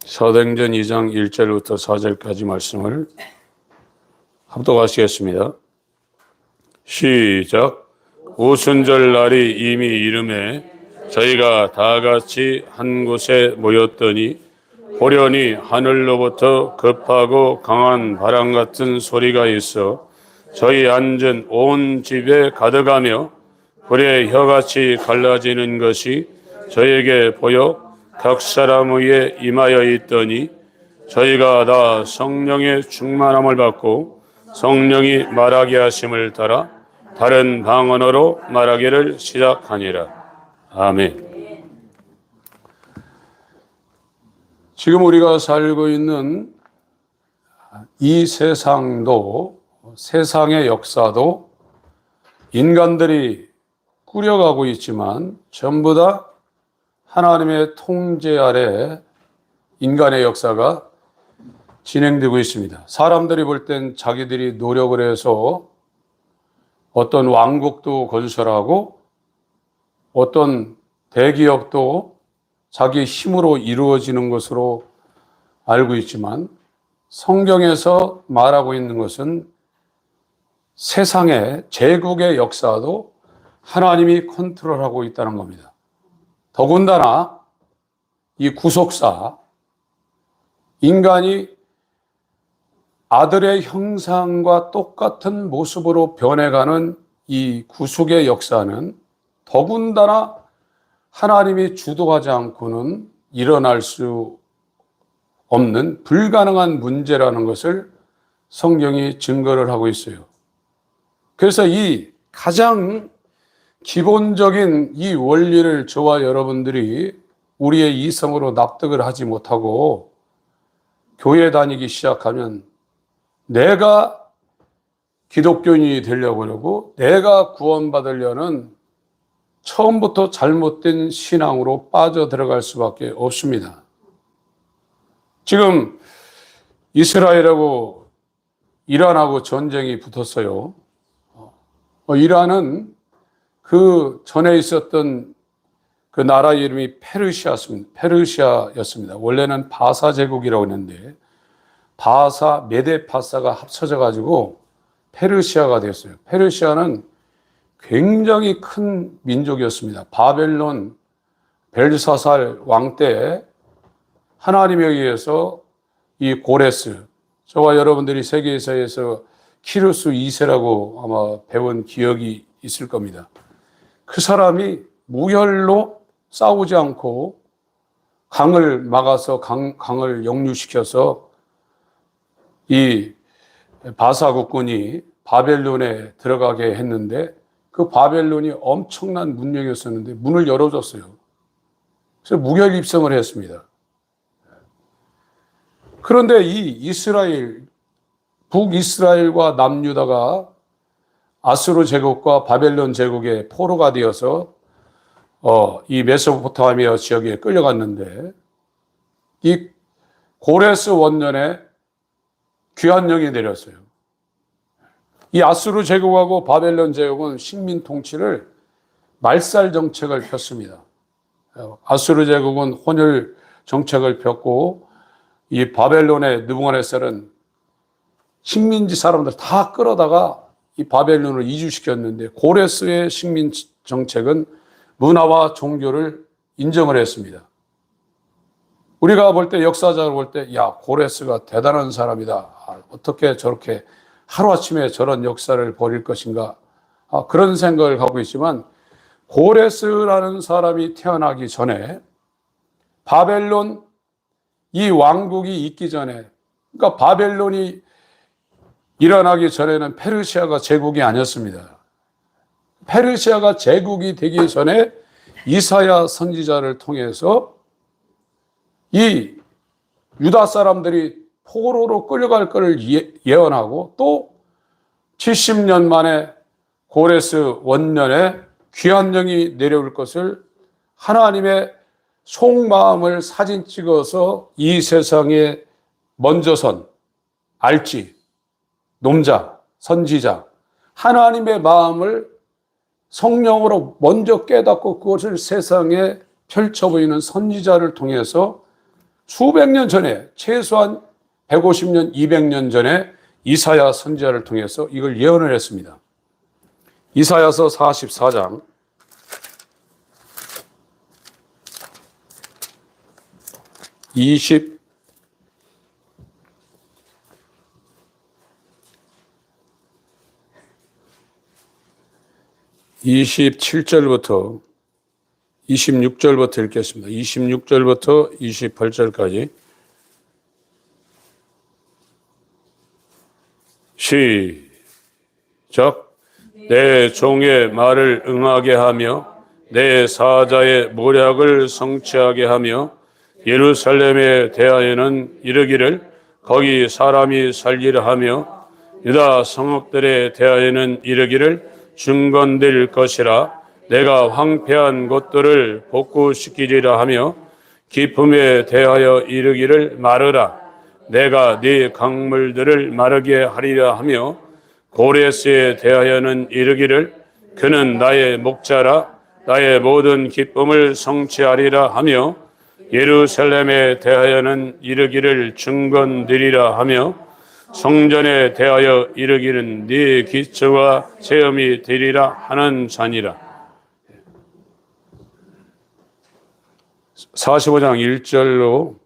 사도행전 2장 1절부터 4절까지 말씀을 합독하시겠습니다. 시작. 오순절 날이 이미 이름에 저희가 다 같이 한 곳에 모였더니 호련히 하늘로부터 급하고 강한 바람 같은 소리가 있어 저희 앉은 온 집에 가득하며 불의 혀같이 갈라지는 것이 저에게 보여 각 사람 위에 임하여 있더니 저희가 다 성령의 충만함을 받고 성령이 말하게 하심을 따라 다른 방언어로 말하기를 시작하니라. 아멘. 지금 우리가 살고 있는 이 세상도, 세상의 역사도 인간들이 꾸려가고 있지만 전부 다 하나님의 통제 아래 인간의 역사가 진행되고 있습니다. 사람들이 볼 땐 자기들이 노력을 해서 어떤 왕국도 건설하고 어떤 대기업도 자기 힘으로 이루어지는 것으로 알고 있지만 성경에서 말하고 있는 것은 세상의 제국의 역사도 하나님이 컨트롤하고 있다는 겁니다. 더군다나 이 구속사, 인간이 아들의 형상과 똑같은 모습으로 변해가는 이 구속의 역사는 더군다나 하나님이 주도하지 않고는 일어날 수 없는 불가능한 문제라는 것을 성경이 증거를 하고 있어요. 그래서 이 가장 기본적인 이 원리를 저와 여러분들이 우리의 이성으로 납득을 하지 못하고 교회 다니기 시작하면 내가 기독교인이 되려고 하고 내가 구원받으려는 처음부터 잘못된 신앙으로 빠져들어갈 수밖에 없습니다. 지금 이스라엘하고 이란하고 전쟁이 붙었어요. 이란은 그 전에 있었던 그 나라 이름이 페르시아였습니다. 원래는 바사 제국이라고 했는데 바사, 메데파사가 합쳐져 가지고 페르시아가 됐어요. 페르시아는 굉장히 큰 민족이었습니다. 바벨론 벨사살 왕 때 하나님에 의해서 이 고레스, 저와 여러분들이 세계사에서 키루스 2세라고 아마 배운 기억이 있을 겁니다. 그 사람이 무혈로 싸우지 않고 강을 막아서 강을 역류시켜서 이 바사 국군이 바벨론에 들어가게 했는데 그 바벨론이 엄청난 문명이었었는데 문을 열어줬어요. 그래서 무혈 입성을 했습니다. 그런데 이 이스라엘, 북이스라엘과 남유다가 아수르 제국과 바벨론 제국의 포로가 되어서 이 메소포타미아 지역에 끌려갔는데 이 고레스 원년에 귀환령이 내렸어요. 이 아수르 제국하고 바벨론 제국은 식민 통치를 말살 정책을 폈습니다. 아수르 제국은 혼혈 정책을 폈고 이 바벨론의 느부갓네살은 식민지 사람들 다 끌어다가 이 바벨론을 이주시켰는데 고레스의 식민 정책은 문화와 종교를 인정을 했습니다. 우리가 볼 때 역사적으로 볼 때 야, 고레스가 대단한 사람이다. 어떻게 저렇게 하루아침에 저런 역사를 벌일 것인가. 그런 생각을 하고 있지만 고레스라는 사람이 태어나기 전에 바벨론 이 왕국이 있기 전에, 그러니까 바벨론이 일어나기 전에는 페르시아가 제국이 아니었습니다. 페르시아가 제국이 되기 전에 이사야 선지자를 통해서 이 유다 사람들이 포로로 끌려갈 것을 예언하고 또 70년 만에 고레스 원년에 귀환령이 내려올 것을 하나님의 속마음을 사진 찍어서 이 세상에 먼저 선 알지, 놈자, 선지자, 하나님의 마음을 성령으로 먼저 깨닫고 그것을 세상에 펼쳐 보이는 선지자를 통해서 수백 년 전에, 최소한 150년, 200년 전에 이사야 선지자를 통해서 이걸 예언을 했습니다. 이사야서 44장 27절부터 26절부터 읽겠습니다. 26절부터 28절까지 시작. 내 종의 말을 응하게 하며 내 사자의 모략을 성취하게 하며 예루살렘에 대하여는 이르기를 거기 사람이 살리라 하며 유다 성읍들에 대하여는 이르기를 중건될 것이라. 내가 황폐한 곳들을 복구시키리라 하며 기품에 대하여 이르기를 마르라. 내가 네 강물들을 마르게 하리라 하며 고레스에 대하여는 이르기를 그는 나의 목자라. 나의 모든 기쁨을 성취하리라 하며 예루살렘에 대하여는 이르기를 중건되리라 하며 성전에 대하여 이르기는 네 기초가 체험이 되리라 하는 자니라. 45장 1절로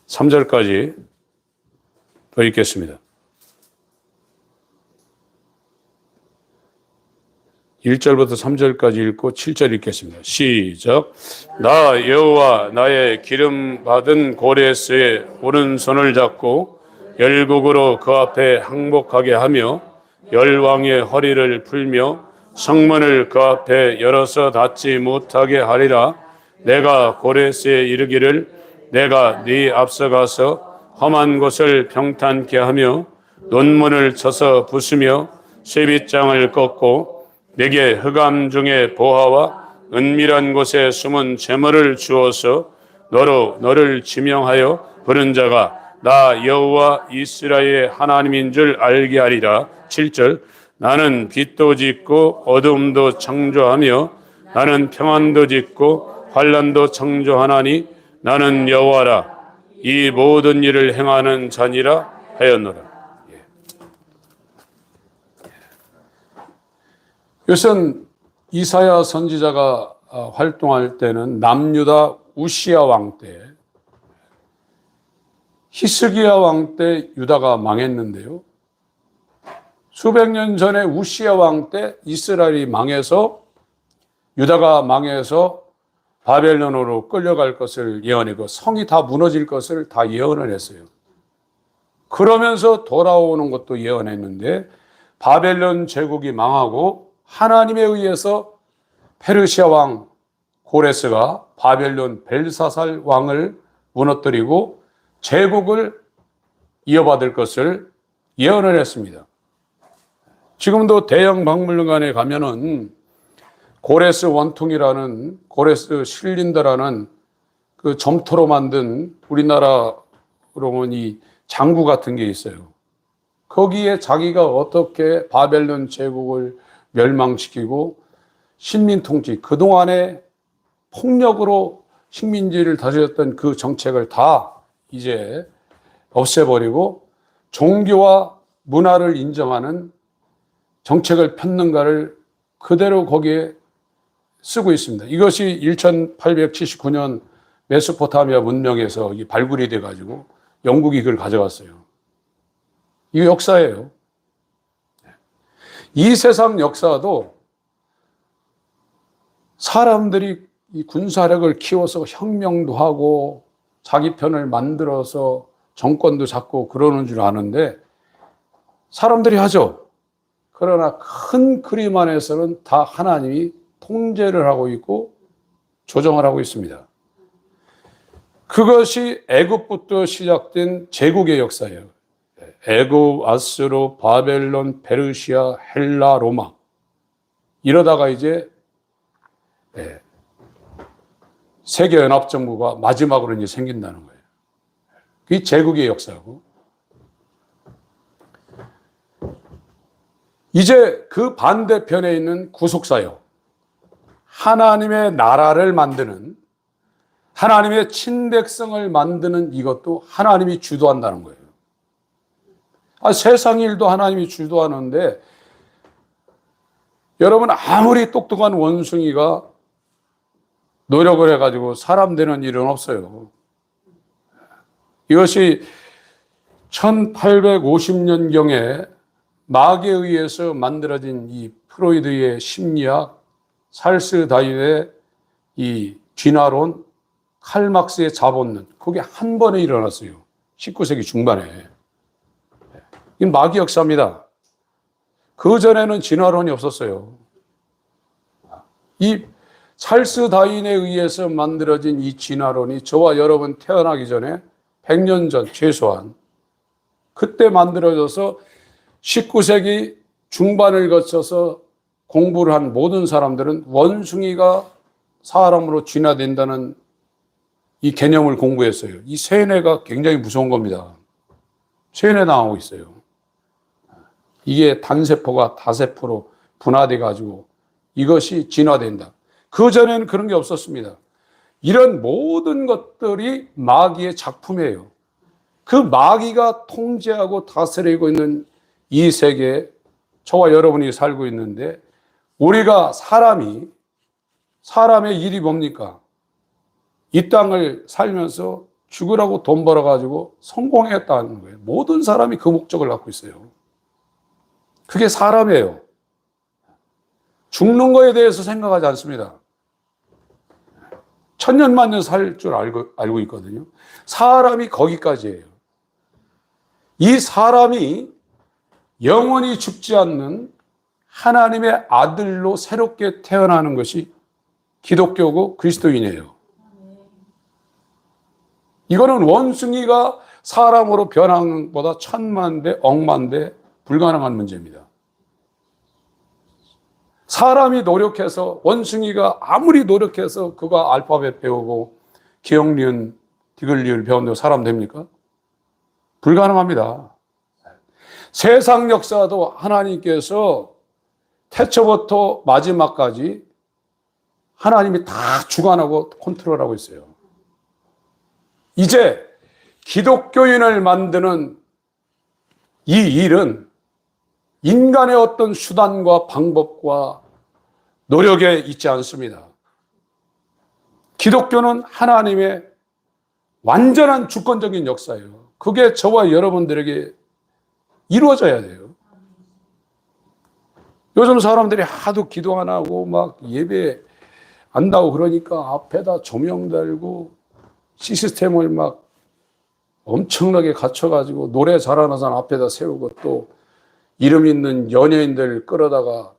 3절까지 더 읽겠습니다. 1절부터 3절까지 읽고 7절 읽겠습니다. 시작. 나 여호와 나의 기름 받은 고레스의 오른손을 잡고 열국으로 그 앞에 항복하게 하며 열왕의 허리를 풀며 성문을 그 앞에 열어서 닫지 못하게 하리라. 내가 고레스에 이르기를 내가 네 앞서가서 험한 곳을 평탄케 하며 논문을 쳐서 부수며 쇠빗장을 꺾고 내게 흑암 중에 보화와 은밀한 곳에 숨은 재물을 주어서 너를 지명하여 부른 자가 나 여호와 이스라엘의 하나님인 줄 알게 하리라. 7절. 나는 빛도 짓고 어둠도 창조하며 나는 평안도 짓고 환난도 창조하나니 나는 여호와라. 이 모든 일을 행하는 자니라 하였노라. 이것은 이사야 선지자가 활동할 때는 남유다 우시야 왕 때, 히스기야 왕 때 유다가 망했는데요. 수백 년 전에 우시야 왕 때 이스라엘이 망해서 유다가 망해서 바벨론으로 끌려갈 것을 예언했고 성이 다 무너질 것을 다 예언을 했어요. 그러면서 돌아오는 것도 예언했는데 바벨론 제국이 망하고 하나님에 의해서 페르시아 왕 고레스가 바벨론 벨사살 왕을 무너뜨리고 제국을 이어받을 것을 예언을 했습니다. 지금도 대형 박물관에 가면은 고레스 원통이라는 고레스 실린더라는 그 점토로 만든 우리나라로 보면 이 장구 같은 게 있어요. 거기에 자기가 어떻게 바벨론 제국을 멸망시키고 식민 통치, 그동안에 폭력으로 식민지를 다스렸던 그 정책을 다 이제 없애버리고 종교와 문화를 인정하는 정책을 폈는가를 그대로 거기에 쓰고 있습니다. 이것이 1879년 메소포타미아 문명에서 발굴이 돼가지고 영국이 그걸 가져갔어요. 이게 역사예요. 이 세상 역사도 사람들이 이 군사력을 키워서 혁명도 하고 자기 편을 만들어서 정권도 잡고 그러는 줄 아는데 사람들이 하죠. 그러나 큰 그림 안에서는 다 하나님이 통제를 하고 있고 조정을 하고 있습니다. 그것이 애굽부터 시작된 제국의 역사예요. 애굽, 아수르, 바벨론, 페르시아, 헬라, 로마. 이러다가 이제 세계연합정부가 마지막으로 이제 생긴다는 거예요. 그게 제국의 역사고. 이제 그 반대편에 있는 구속사역, 하나님의 나라를 만드는 하나님의 친백성을 만드는 이것도 하나님이 주도한다는 거예요. 세상 일도 하나님이 주도하는데 여러분 아무리 똑똑한 원숭이가 노력을 해가지고 사람 되는 일은 없어요. 이것이 1850년경에 마귀에 의해서 만들어진 이 프로이드의 심리학, 찰스 다윈의 이 진화론, 칼막스의 자본론, 그게 한 번에 일어났어요. 19세기 중반에. 이건 마귀 역사입니다. 그 전에는 진화론이 없었어요. 이 찰스 다윈에 의해서 만들어진 이 진화론이 저와 여러분 태어나기 전에 100년 전 최소한 그때 만들어져서 19세기 중반을 거쳐서 공부를 한 모든 사람들은 원숭이가 사람으로 진화된다는 이 개념을 공부했어요. 이 세뇌가 굉장히 무서운 겁니다. 세뇌 당하고 있어요. 이게 단세포가 다세포로 분화돼 가지고 이것이 진화된다. 그전에는 그런 게 없었습니다. 이런 모든 것들이 마귀의 작품이에요. 그 마귀가 통제하고 다스리고 있는 이 세계에 저와 여러분이 살고 있는데 우리가 사람의 일이 뭡니까? 이 땅을 살면서 죽으라고 돈 벌어가지고 성공했다는 거예요. 모든 사람이 그 목적을 갖고 있어요. 그게 사람이에요. 죽는 거에 대해서 생각하지 않습니다. 천년만년 살 줄 알고 있거든요. 사람이 거기까지예요. 이 사람이 영원히 죽지 않는 하나님의 아들로 새롭게 태어나는 것이 기독교고 그리스도인이에요. 이거는 원숭이가 사람으로 변하는 것보다 천만 배, 억만 배 불가능한 문제입니다. 사람이 노력해서 원숭이가 아무리 노력해서 그가 알파벳 배우고 기역, 니은, 디귿, 리을 배운다고 사람 됩니까? 불가능합니다. 세상 역사도 하나님께서 태초부터 마지막까지 하나님이 다 주관하고 컨트롤하고 있어요. 이제 기독교인을 만드는 이 일은 인간의 어떤 수단과 방법과 노력에 있지 않습니다. 기독교는 하나님의 완전한 주권적인 역사예요. 그게 저와 여러분들에게 이루어져야 돼요. 요즘 사람들이 하도 기도 안 하고 막 예배 안 나오고 그러니까 앞에다 조명 달고 시스템을 막 엄청나게 갖춰가지고 노래 잘하는 사람 앞에다 세우고 또 이름 있는 연예인들 끌어다가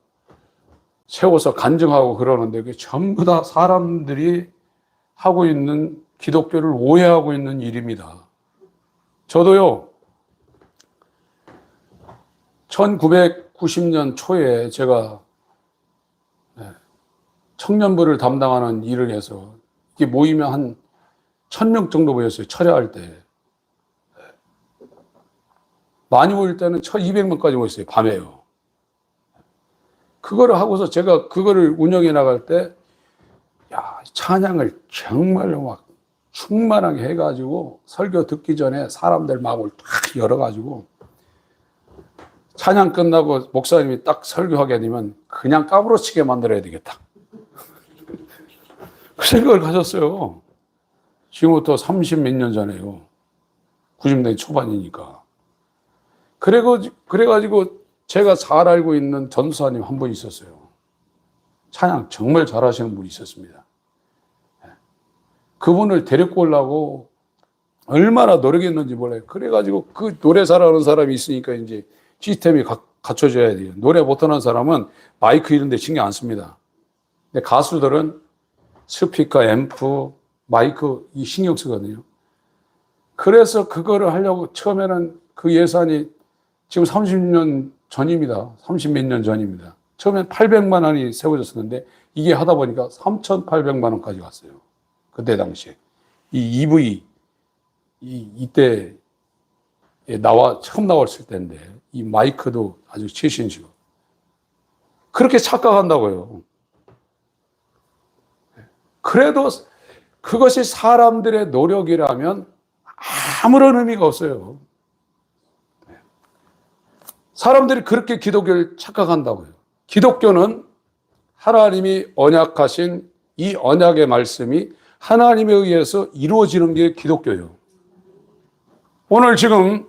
세워서 간증하고 그러는데 그게 전부 다 사람들이 하고 있는 기독교를 오해하고 있는 일입니다. 저도요, 1990년 초에 제가 청년부를 담당하는 일을 해서 이게 모이면 한 1000명 정도 모였어요. 철야할 때. 많이 모일 때는 1200명까지 모였어요. 밤에요. 그거를 하고서 제가 그거를 운영해 나갈 때, 찬양을 정말로 막 충만하게 해가지고 설교 듣기 전에 사람들 마음을 탁 열어가지고 찬양 끝나고 목사님이 딱 설교하게 되면 그냥 까무러치게 만들어야 되겠다. 그 생각을 가졌어요. 지금부터 30 몇 년 전에요. 90년대 초반이니까. 그래가지고 제가 잘 알고 있는 전도사님 한 분 있었어요. 찬양 정말 잘하시는 분이 있었습니다. 그분을 데리고 오려고 얼마나 노력했는지 몰라요. 그래가지고 그 노래 잘하는 사람이 있으니까 이제 시스템이 갖춰져야 돼요. 노래 못하는 사람은 마이크 이런 데 신경 안 씁니다. 근데 가수들은 스피커, 앰프, 마이크 이 신경 쓰거든요. 그래서 그거를 하려고 처음에는 그 예산이 지금 30년 전입니다. 30 몇 년 전입니다. 처음엔 800만 원이 세워졌었는데 이게 하다 보니까 3,800만 원까지 갔어요. 그때 당시에. 이 EV, 이때 처음 나왔을 때인데 이 마이크도 아주 최신식으로. 그렇게 착각한다고요. 그래도 그것이 사람들의 노력이라면 아무런 의미가 없어요. 사람들이 그렇게 기독교를 착각한다고요. 기독교는 하나님이 언약하신 이 언약의 말씀이 하나님에 의해서 이루어지는 게 기독교예요. 오늘 지금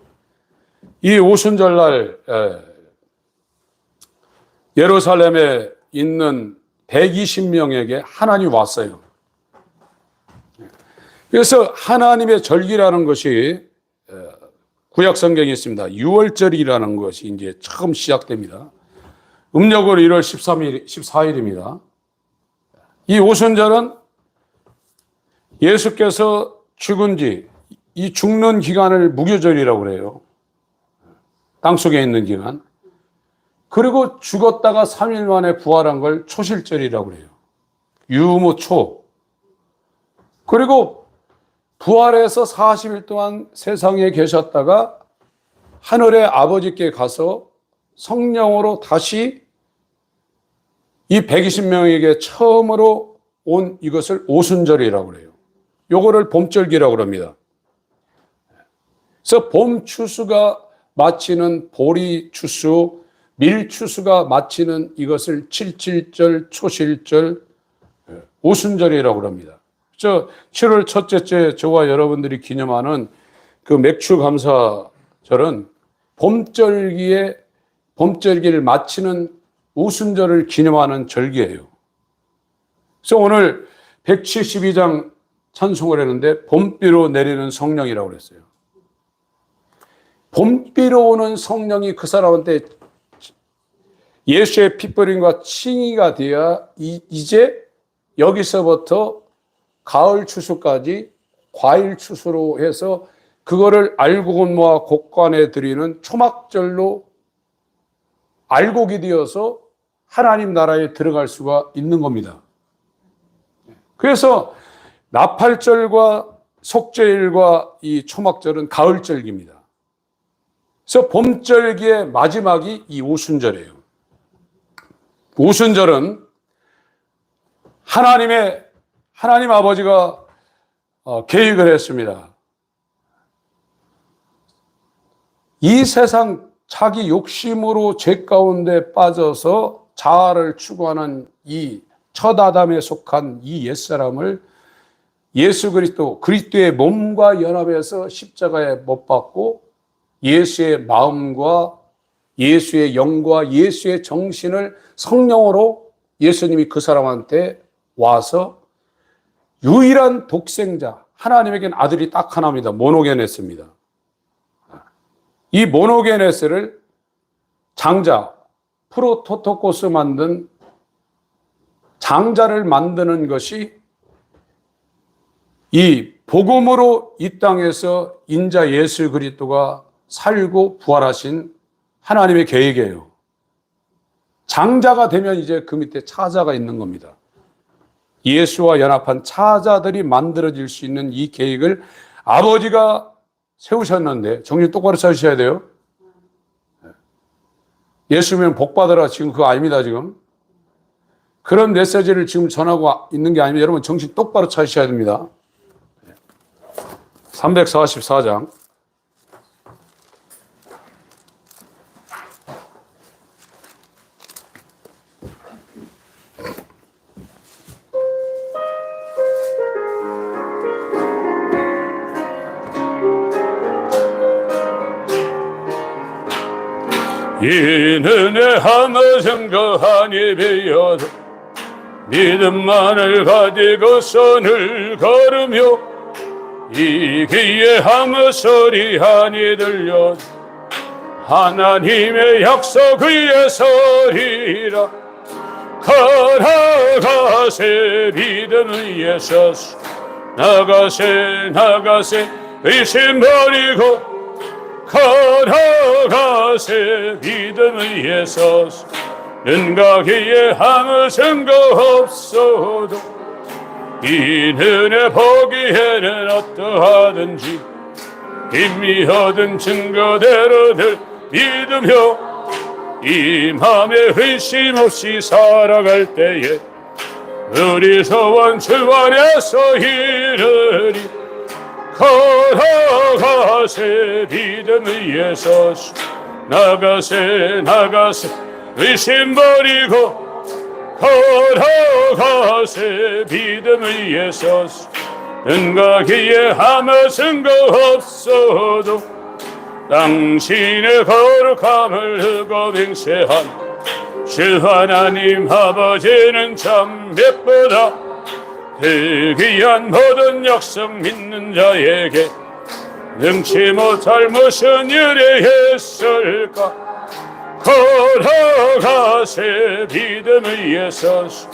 이 오순절날 예루살렘에 있는 120명에게 하나님이 왔어요. 그래서 하나님의 절기라는 것이 구약 성경에 있습니다. 6월절이라는 것이 이제 처음 시작됩니다. 음력으로 1월 14일입니다. 이 오순절은 예수께서 죽은 지, 이 죽는 기간을 무교절이라고 그래요. 땅속에 있는 기간. 그리고 죽었다가 3일 만에 부활한 걸 초실절이라고 그래요. 유무초. 그리고 부활해서 40일 동안 세상에 계셨다가 하늘의 아버지께 가서 성령으로 다시 이 120명에게 처음으로 온 이것을 오순절이라고 그래요. 요거를 봄절기라고 합니다. 그래서 봄 추수가 마치는 보리 추수, 밀 추수가 마치는 이것을 칠칠절, 초실절, 오순절이라고 합니다. 7월 첫째 주에 저와 여러분들이 기념하는 그 맥주 감사절은 봄절기를 마치는 오순절을 기념하는 절기예요. 그래서 오늘 172장 찬송을 했는데 봄비로 내리는 성령이라고 그랬어요. 봄비로 오는 성령이 그 사람한테 예수의 핏버림과 칭의가 되어 이제 여기서부터 가을 추수까지 과일 추수로 해서 그거를 알곡은모와 곡간에 드리는 초막절로 알곡이 되어서 하나님 나라에 들어갈 수가 있는 겁니다. 그래서 나팔절과 속죄일과 이 초막절은 가을절기입니다. 그래서 봄절기의 마지막이 이 오순절이에요. 오순절은 하나님 아버지가 계획을 했습니다. 이 세상 자기 욕심으로 죄 가운데 빠져서 자아를 추구하는 이 첫 아담에 속한 이 옛사람을 예수 그리스도의 몸과 연합해서 십자가에 못 박고 예수의 마음과 예수의 영과 예수의 정신을 성령으로 예수님이 그 사람한테 와서 유일한 독생자, 하나님에겐 아들이 딱 하나입니다. 모노게네스입니다. 이 모노게네스를 장자, 프로토토코스 만든 장자를 만드는 것이 이 복음으로 이 땅에서 인자 예수 그리스도가 살고 부활하신 하나님의 계획이에요. 장자가 되면 이제 그 밑에 차자가 있는 겁니다. 예수와 연합한 차자들이 만들어질 수 있는 이 계획을 아버지가 세우셨는데 정신 똑바로 차리셔야 돼요. 예수면 복 받으라 지금 그거 아닙니다. 지금 그런 메시지를 지금 전하고 있는 게 아니면 여러분 정신 똑바로 차리셔야 됩니다. 344장 이는의 하나 증거하니 베어도 믿음만을 가지고 선을 걸으며 이 귀에 하며 소리하니 들려 하나님의 약속 위에 서리라 걸어가세 믿음 위에 서서 나가세 의심 버리고 걸어가세 믿음 위에 서서 눈과 귀에 아무 증거 없어도 이 은혜 보기에는 어떠하든지 이미 얻은 증거대로들 믿으며 이 맘에 의심 없이 살아갈 때에 우리 소원 주 안에서 이르리. 걸어가세 믿음 위에 서서 나가세 나가세 의심 버리고 걸어가세 믿음 위에 서서 은과 기에 아무 증거 없어도 당신의 거룩함을 흐거 맹세한 주 하나님 아버지는 참 예쁘다. 그 귀한 모든 약속 믿는 자에게 능치 못할 무슨 일이 있을까. 걸어가세 믿음 위에 서서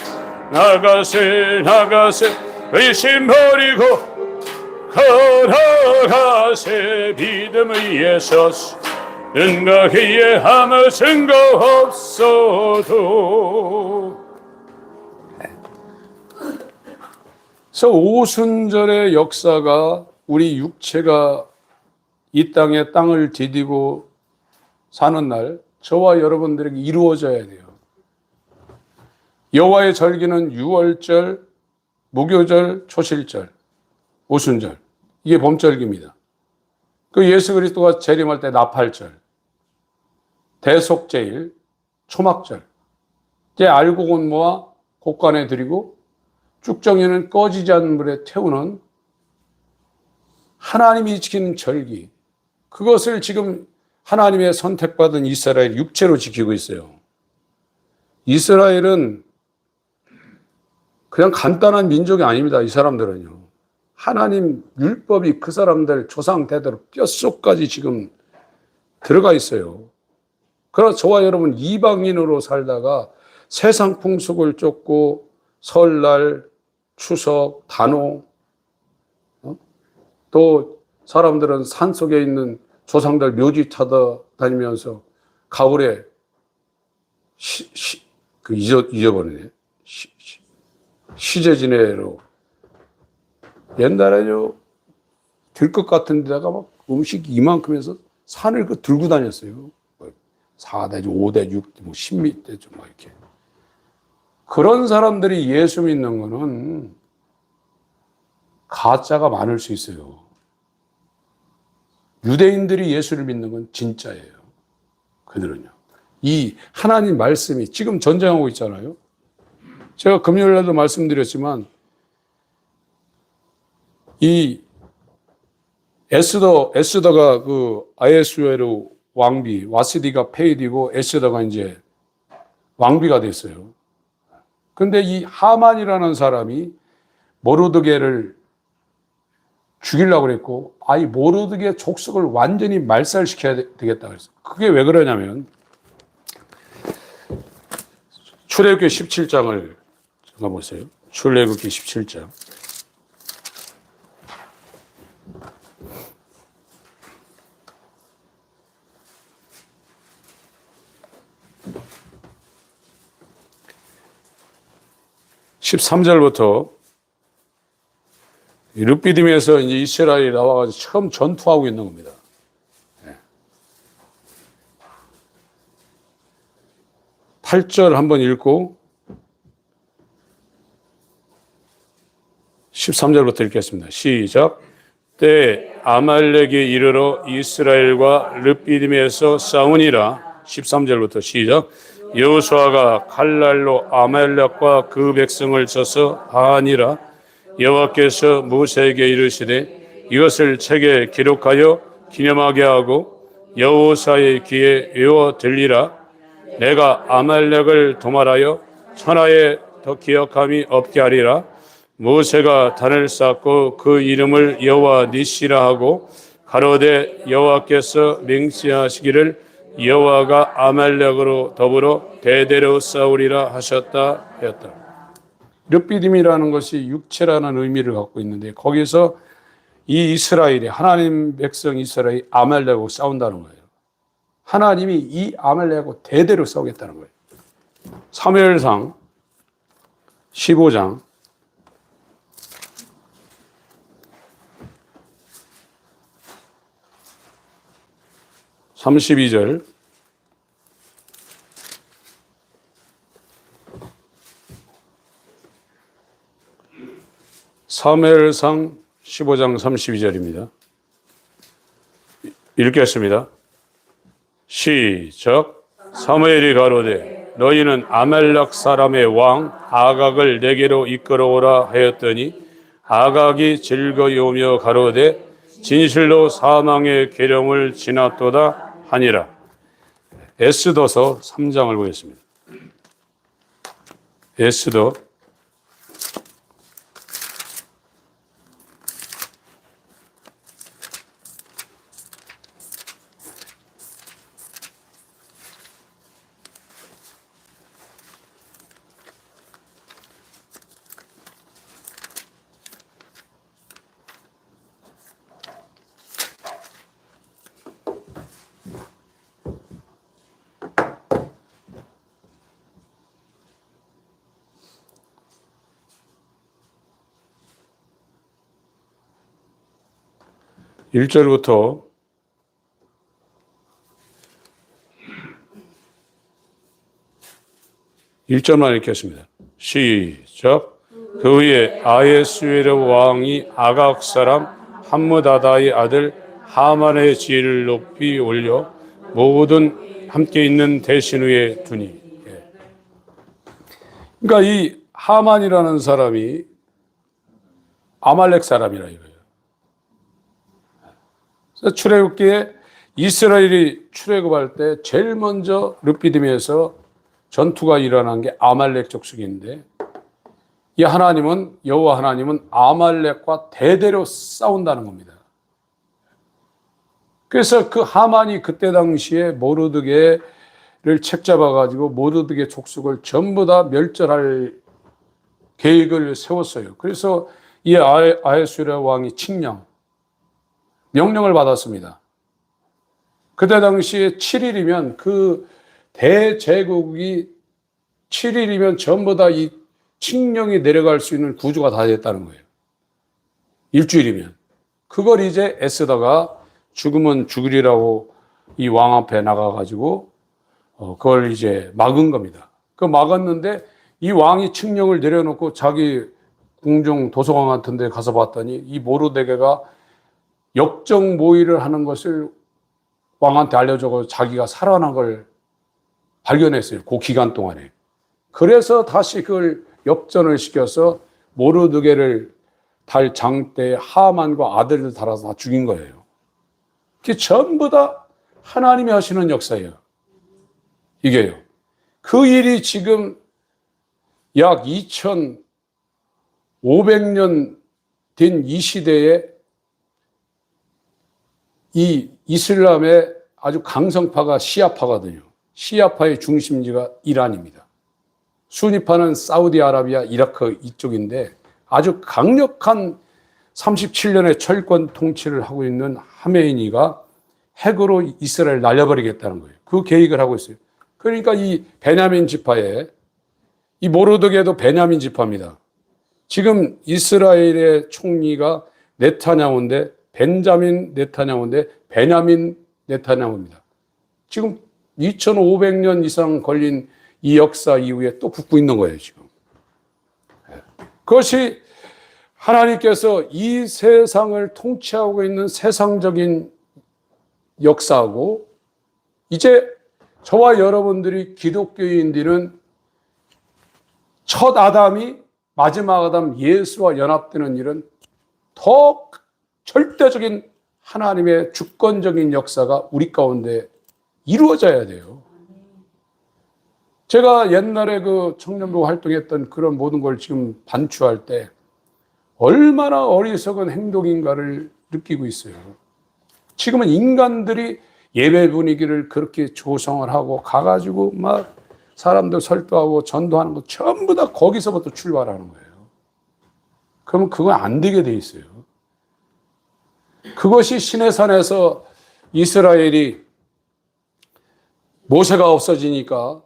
나가세 나가세 의심 버리고 걸어가세 믿음 위에 서서 은과 기에 아무 증거 없어도. 그래서 오순절의 역사가 우리 육체가 이 땅을 디디고 사는 날 저와 여러분들에게 이루어져야 돼요. 여호와의 절기는 유월절, 무교절, 초실절, 오순절, 이게 봄절기입니다. 그 예수 그리스도가 재림할 때 나팔절, 대속제일, 초막절, 이제 알곡은 모아 곡간에 드리고 쭉정이는 꺼지지 않는 불에 태우는 하나님이 지키는 절기, 그것을 지금 하나님의 선택받은 이스라엘 육체로 지키고 있어요. 이스라엘은 그냥 간단한 민족이 아닙니다. 이 사람들은요. 하나님 율법이 그 사람들 조상 대대로 뼛속까지 지금 들어가 있어요. 그러나 저와 여러분 이방인으로 살다가 세상 풍속을 쫓고 설날, 추석, 단오, 또 사람들은 산속에 있는 조상들 묘지 찾아다니면서 가을에 잊어버리네. 시제 지내로 옛날에요 들것 같은 데다가 막 음식이 이만큼 해서 산을 들고 다녔어요. 4대, 5대, 6, 10m 좀 막 이렇게. 그런 사람들이 예수 믿는 거는 가짜가 많을 수 있어요. 유대인들이 예수를 믿는 건 진짜예요. 그들은요. 이 하나님 말씀이 지금 전쟁하고 있잖아요. 제가 금요일 날도 말씀드렸지만 이 에스더가 그 아예수에로 왕비, 와스디가 페이디고 에스더가 이제 왕비가 됐어요. 근데 이 하만이라는 사람이 모르드게를 죽이려고 그랬고, 아이 모르드게 족속을 완전히 말살시켜야 되겠다 그랬어요. 그게 왜 그러냐면 출애굽기 17장을 잠깐 보세요. 출애굽기 17장. (13절부터) 룻비딤에서 이제 이스라엘이 나와가지고 처음 전투하고 있는 겁니다. 8절 한번 읽고 13절부터 읽겠습니다. 시작. 때 아말렉이 이르러 이스라엘과 룻비딤에서 싸우니라. 13절부터 시작. 여호수아가 칼날로 아말렉과 그 백성을 쳐서 하니라. 여호와께서 모세에게 이르시되 이것을 책에 기록하여 기념하게 하고 여호수아의 귀에 외워 들리라. 내가 아말렉을 도말하여 천하에 더 기억함이 없게 하리라. 모세가 단을 쌓고 그 이름을 여호와 니시라 하고 가로되 여호와께서 맹세하시기를 여호와가 아말렉으로 더불어 대대로 싸우리라 하셨다 하였다. 룻비딤이라는 것이 육체라는 의미를 갖고 있는데 거기서 이 이스라엘이 하나님 백성 이스라엘이 아말렉하고 싸운다는 거예요. 하나님이 이 아말렉하고 대대로 싸우겠다는 거예요. 사무엘상 15장 32절. 사무엘상 15장 32절입니다. 읽겠습니다. 시작. 사무엘이 가로되 너희는 아말렉 사람의 왕 아각을 내게로 이끌어오라 하였더니 아각이 즐거이 오며 가로되 진실로 사망의 계령을 지났도다 하니라. 에스더서 3장을 보겠습니다. 에스더 1절부터 1절만 읽겠습니다. 시작. 그 후에 아하수에로 왕이 아각 사람 함므다다의 아들 하만의 지혜를 높이 올려 모든 함께 있는 대신 위에 두니. 그러니까 이 하만이라는 사람이 아말렉 사람이라 이거예요. 그래서 출애굽기에 이스라엘이 출애굽할 때 제일 먼저 르피딤에서 전투가 일어난 게 아말렉 족속인데, 이 하나님은, 여호와 하나님은 아말렉과 대대로 싸운다는 겁니다. 그래서 그 하만이 그때 당시에 모르드게를 책잡아 가지고 모르드게 족속을 전부 다 멸절할 계획을 세웠어요. 그래서 이 아하수에로 왕이 칙령, 명령을 받았습니다. 그때 당시에 7일이면 그 대제국이 7일이면 전부 다 이 칙령이 내려갈 수 있는 구조가 다 됐다는 거예요. 일주일이면. 그걸 이제 에스더가 죽으면 죽으리라고 이 왕 앞에 나가가지고 그걸 이제 막은 겁니다. 그 막았는데 이 왕이 칙령을 내려놓고 자기 궁중 도서관 같은 데 가서 봤더니 이 모르드게가 역적 모의를 하는 것을 왕한테 알려줘서 자기가 살아난 걸 발견했어요. 그 기간 동안에. 그래서 다시 그걸 역전을 시켜서 모르드게를 달 장때 하만과 아들을 달아서 다 죽인 거예요. 그게 전부 다 하나님이 하시는 역사예요. 이게요. 그 일이 지금 약 2500년 된 이 시대에 이 이슬람의 아주 강성파가 시아파거든요. 시아파의 중심지가 이란입니다. 수니파는 사우디아라비아, 이라크 이쪽인데 아주 강력한 37년의 철권 통치를 하고 있는 하메이니가 핵으로 이스라엘을 날려버리겠다는 거예요. 그 계획을 하고 있어요. 그러니까 이 베냐민 지파에, 이 모르드게도 베냐민 지파입니다. 지금 이스라엘의 총리가 네타냐후인데 벤자민 네타냐후인데 베냐민 네타냐후입니다. 지금 2500년 이상 걸린 이 역사 이후에 또 붙고 있는 거예요, 지금. 그것이 하나님께서 이 세상을 통치하고 있는 세상적인 역사고, 이제 저와 여러분들이 기독교인들은 첫 아담이 마지막 아담 예수와 연합되는 일은 더 절대적인 하나님의 주권적인 역사가 우리 가운데 이루어져야 돼요. 제가 옛날에 그 청년부 활동했던 그런 모든 걸 지금 반추할 때 얼마나 어리석은 행동인가를 느끼고 있어요. 지금은 인간들이 예배 분위기를 그렇게 조성을 하고 가가지고 막 사람들 설득하고 전도하는 거 전부 다 거기서부터 출발하는 거예요. 그러면 그건 안 되게 돼 있어요. 그것이 시내산에서 이스라엘이 모세가 없어지니까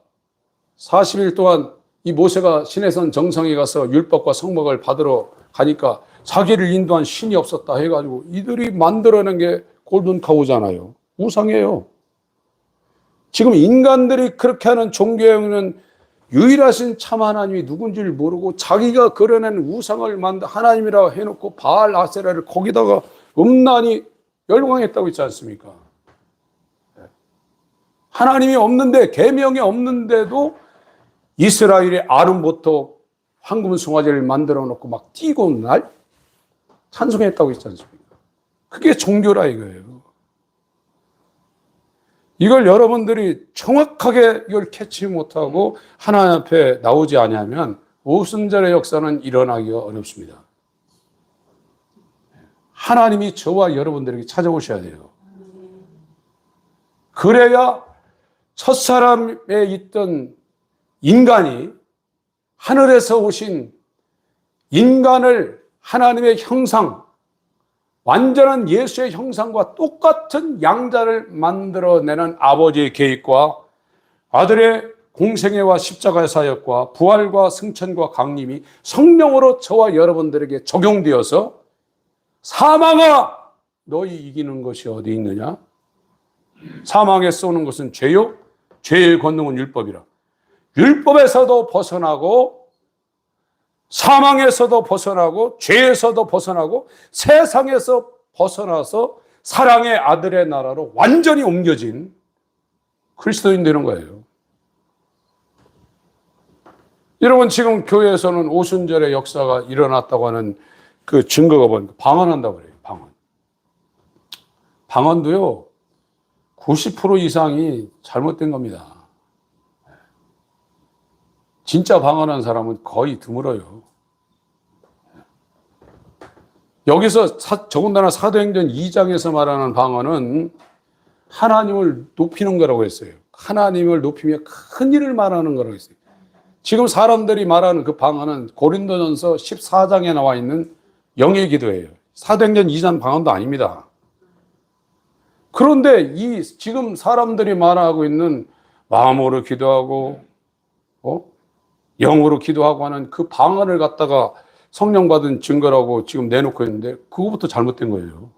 40일 동안 이 모세가 시내산 정상에 가서 율법과 성막을 받으러 가니까 자기를 인도한 신이 없었다 해가지고 이들이 만들어낸 게 골든카우잖아요. 우상이에요. 지금 인간들이 그렇게 하는 종교행위는 유일하신 참 하나님이 누군지를 모르고 자기가 그려낸 우상을 만들 하나님이라 해놓고 바알 아세라를 거기다가 음란히 열광했다고 있지 않습니까? 하나님이 없는데, 계명이 없는데도 이스라엘의 아름부터 황금 송아지를 만들어 놓고 막 뛰고 날 찬송했다고 있지 않습니까? 그게 종교라 이거예요. 이걸 여러분들이 정확하게 이걸 캐치 못하고 하나님 앞에 나오지 않으면 오순절의 역사는 일어나기가 어렵습니다. 하나님이 저와 여러분들에게 찾아오셔야 돼요. 그래야 첫사람에 있던 인간이 하늘에서 오신 인간을 하나님의 형상, 완전한 예수의 형상과 똑같은 양자를 만들어내는 아버지의 계획과 아들의 공생애와 십자가의 사역과 부활과 승천과 강림이 성령으로 저와 여러분들에게 적용되어서 사망아 너희 이기는 것이 어디 있느냐? 사망에 쏘는 것은 죄요, 죄의 권능은 율법이라. 율법에서도 벗어나고 사망에서도 벗어나고 죄에서도 벗어나고 세상에서 벗어나서 사랑의 아들의 나라로 완전히 옮겨진 그리스도인 되는 거예요. 여러분, 지금 교회에서는 오순절의 역사가 일어났다고 하는 그 증거가 보니까 방언한다고 그래요. 방언도요 90% 이상이 잘못된 겁니다. 진짜 방언한 사람은 거의 드물어요. 여기서 더군다나 사도행전 2장에서 말하는 방언은 하나님을 높이는 거라고 했어요. 하나님을 높이며 큰 일을 말하는 거라고 했어요. 지금 사람들이 말하는 그 방언은 고린도전서 14장에 나와 있는 영의 기도예요. 사도행전 2장 방언도 아닙니다. 그런데 이 지금 사람들이 말하고 있는 마음으로 기도하고 영으로 기도하고 하는 그 방언을 갖다가 성령 받은 증거라고 지금 내놓고 있는데 그거부터 잘못된 거예요.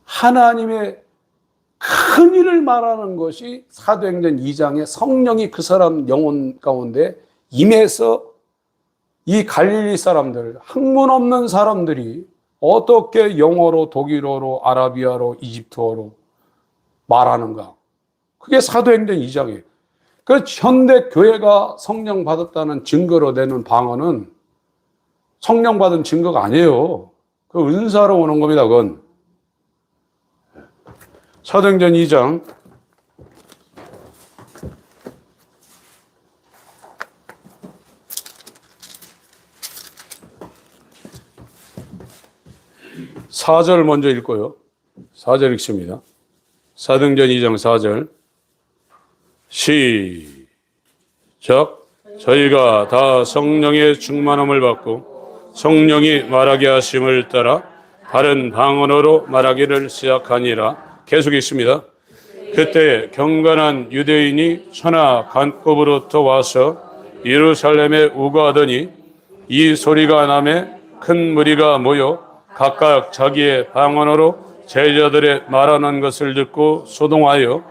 하나님의 큰 일을 말하는 것이 사도행전 2장에 성령이 그 사람 영혼 가운데 임해서 이 갈릴리 사람들, 학문 없는 사람들이 어떻게 영어로, 독일어로, 아라비아로, 이집트어로 말하는가. 그게 사도행전 2장이에요. 그 현대 교회가 성령 받았다는 증거로 내는 방언은 성령 받은 증거가 아니에요. 그 은사로 오는 겁니다, 그건. 사도행전 2장 4절 먼저 읽고요. 4절 읽습니다. 사도행전 2장 4절 시작. 저희가 다 성령의 충만함을 받고 성령이 말하게 하심을 따라 다른 방언으로 말하기를 시작하니라. 계속 있습니다. 그때 경건한 유대인이 천하 간급으로부터 와서 예루살렘에 우거하더니 이 소리가 나매 큰 무리가 모여 각각 자기의 방언으로 제자들의 말하는 것을 듣고 소동하여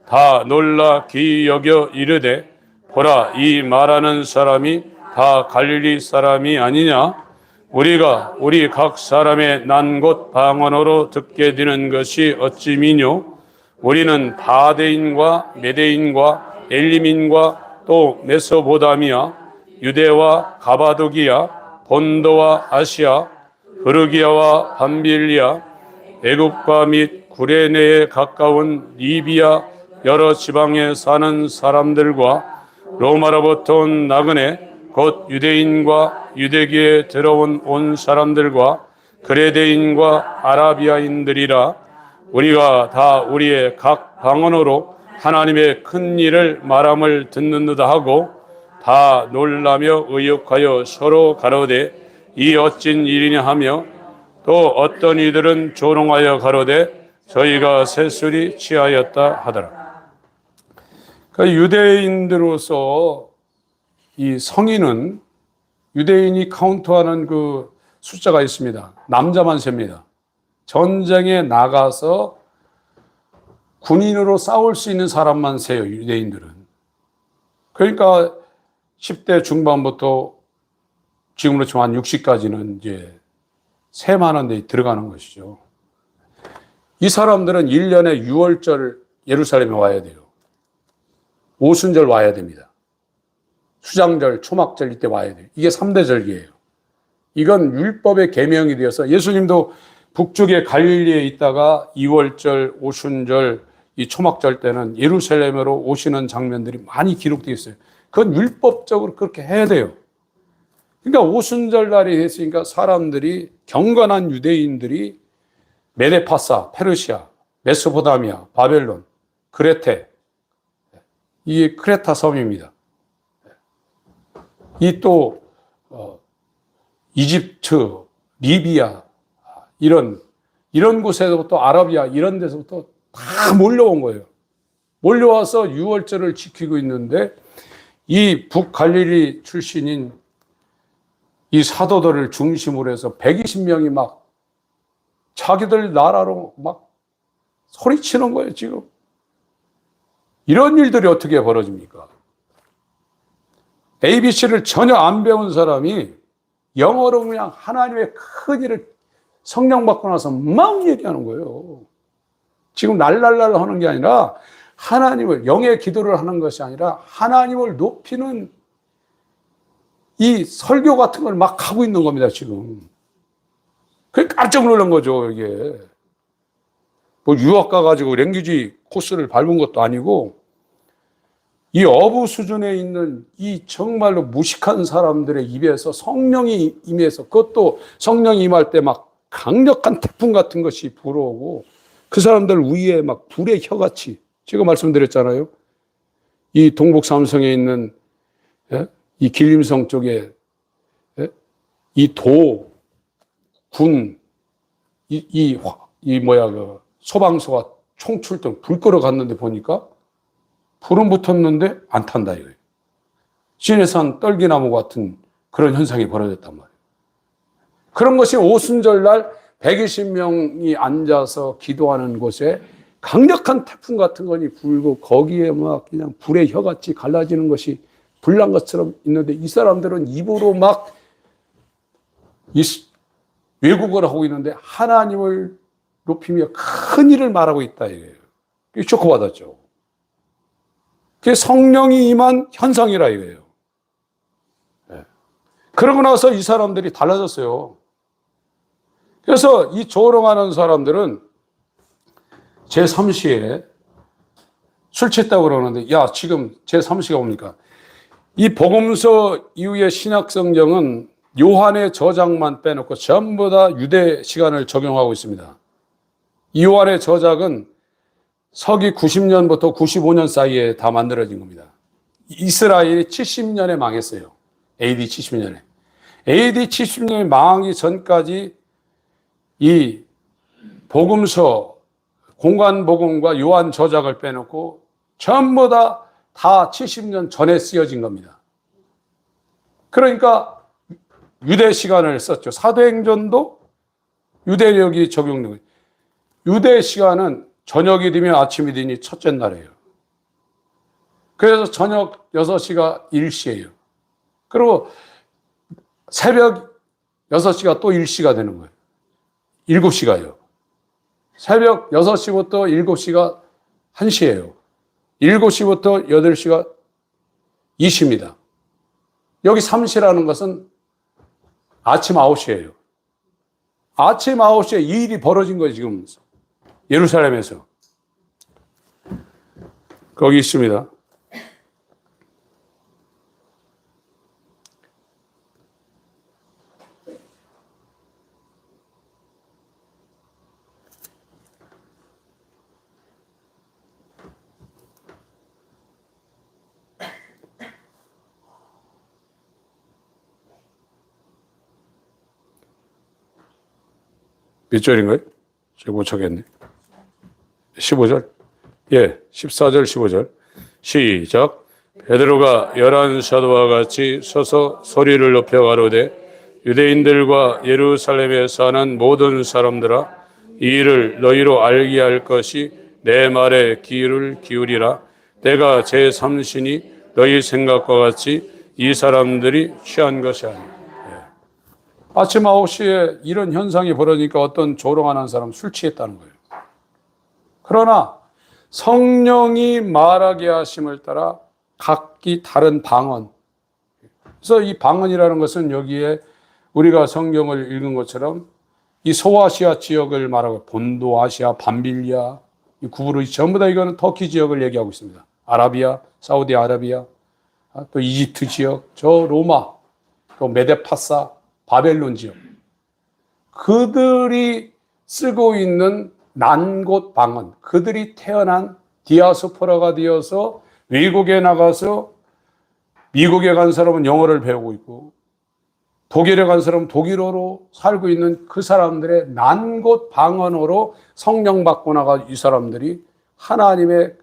다 놀라 기이 여겨 이르되 보라, 이 말하는 사람이 다 갈릴리 사람이 아니냐? 우리가 우리 각 사람의 난 곳 방언으로 듣게 되는 것이 어찌 미뇨? 우리는 바데인과 메데인과 엘리민과 또 메소보다미아, 유대와 가바도기아, 본도와 아시아, 프르기아와 밤빌리아, 애국과 및 구레네에 가까운 리비아 여러 지방에 사는 사람들과 로마로부터 온 나그네 곧 유대인과 유대기에 들어온 온 사람들과 그레데인과 아라비아인들이라. 우리가 다 우리의 각 방언으로 하나님의 큰 일을 말함을 듣는다 하고 다 놀라며 의욕하여 서로 가로되 이 어찐 일이냐 하며 또 어떤 이들은 조롱하여 가로되 저희가 새술이 취하였다 하더라. 그러니까 유대인들로서 이 성인은 유대인이 카운트하는 그 숫자가 있습니다. 남자만 셉니다. 전쟁에 나가서 군인으로 싸울 수 있는 사람만 세요, 유대인들은. 그러니까 10대 중반부터 지금으로 치면 한 60까지는 이제 세만 원에 들어가는 것이죠. 이 사람들은 1년에 6월절 예루살렘에 와야 돼요. 오순절 와야 됩니다. 수장절, 초막절 이때 와야 돼요. 이게 3대 절기예요. 이건 율법의 계명이 되어서 예수님도 북쪽의 갈릴리에 있다가 2월절, 오순절, 이 초막절 때는 예루살렘으로 오시는 장면들이 많이 기록되어 있어요. 그건 율법적으로 그렇게 해야 돼요. 그러니까 오순절 날이 됐으니까 사람들이 경건한 유대인들이 메데파사, 페르시아, 메소포타미아, 바벨론, 그레테, 이 크레타 섬입니다. 이 또 이집트, 리비아 이런 곳에서부터 아라비아 이런 데서부터 다 몰려온 거예요. 몰려와서 유월절을 지키고 있는데 이 북갈릴리 출신인 이 사도들을 중심으로 해서 120명이 막 자기들 나라로 막 소리치는 거예요, 지금. 이런 일들이 어떻게 벌어집니까? ABC를 전혀 안 배운 사람이 영어로 그냥 하나님의 큰 일을 성령 받고 나서 막 얘기하는 거예요. 지금 랄랄랄 하는 게 아니라 하나님을, 영의 기도를 하는 것이 아니라 하나님을 높이는 이 설교 같은 걸 막 하고 있는 겁니다, 지금. 그게 깜짝 놀란 거죠, 이게. 뭐 유학 가가지고 랭귀지 코스를 밟은 것도 아니고 이 어부 수준에 있는 이 정말로 무식한 사람들의 입에서 성령이 임해서 그것도 성령이 임할 때 막 강력한 태풍 같은 것이 불어오고 그 사람들 위에 막 불의 혀같이 제가 말씀드렸잖아요. 이 동북 삼성에 있는 이 길림성 쪽에 이 도, 군, 그 소방서가 총 출동, 불 끌어 갔는데 보니까 불은 붙었는데 안 탄다 이거예요. 시내산 떨기나무 같은 그런 현상이 벌어졌단 말이에요. 그런 것이 오순절 날 120명이 앉아서 기도하는 곳에 강력한 태풍 같은 것이 불고 거기에 막 그냥 불의 혀같이 갈라지는 것이 불난 것처럼 있는데 이 사람들은 입으로 막 외국어를 하고 있는데 하나님을 높이며 큰 일을 말하고 있다 이거예요. 그게 쇼크받았죠. 그게 성령이 임한 현상이라 이거예요. 네. 그러고 나서 이 사람들이 달라졌어요. 그래서 이 조롱하는 사람들은 제3시에 술 취했다고 그러는데 야 지금 제3시가 뭡니까? 이 복음서 이후의 신약 성경은 요한의 저작만 빼놓고 전부 다 유대 시간을 적용하고 있습니다. 이 요한의 저작은 서기 90년부터 95년 사이에 다 만들어진 겁니다. 이스라엘이 70년에 망했어요. AD 70년에. AD 70년에 망하기 전까지 이 복음서, 공관복음과 요한 저작을 빼놓고 전부 다 70년 전에 쓰여진 겁니다. 그러니까 유대 시간을 썼죠. 사도행전도 유대력이 적용된 거예요. 유대 시간은 저녁이 되면 아침이 되니 첫째 날이에요. 그래서 저녁 6시가 일시예요. 그리고 새벽 6시가 또 일시가 되는 거예요. 7시가요. 새벽 6시부터 7시가 1시예요. 7시부터 8시가 2시입니다. 여기 3시라는 것은 아침 9시예요. 아침 9시에 이 일이 벌어진 거예요, 지금. 예루살렘에서. 거기 있습니다. 몇 절인가요? 제가 못 찾겠네. 15절? 예, 14절, 15절. 시작. 베드로가 11 사도와 같이 서서 소리를 높여 가로되 유대인들과 예루살렘에 사는 모든 사람들아 이 일을 너희로 알게 할 것이 내 말에 귀를 기울이라. 내가 제3신이 너희 생각과 같이 이 사람들이 취한 것이 아니라. 아침 9시에 이런 현상이 벌어지니까 어떤 조롱하는 사람 술 취했다는 거예요. 그러나 성령이 말하게 하심을 따라 각기 다른 방언. 그래서 이 방언이라는 것은 여기에 우리가 성경을 읽은 것처럼 이 소아시아 지역을 말하고 본도 아시아, 밤빌리아, 이 구부르 전부 다 이거는 터키 지역을 얘기하고 있습니다. 아라비아, 사우디아라비아, 또 이집트 지역, 저 로마, 또 메데파사, 바벨론 지역. 그들이 쓰고 있는 난곳 방언, 그들이 태어난 디아스포라가 되어서 외국에 나가서 미국에 간 사람은 영어를 배우고 있고 독일에 간 사람은 독일어로 살고 있는 그 사람들의 난곳 방언으로 성령 받고 나가 이 사람들이 하나님을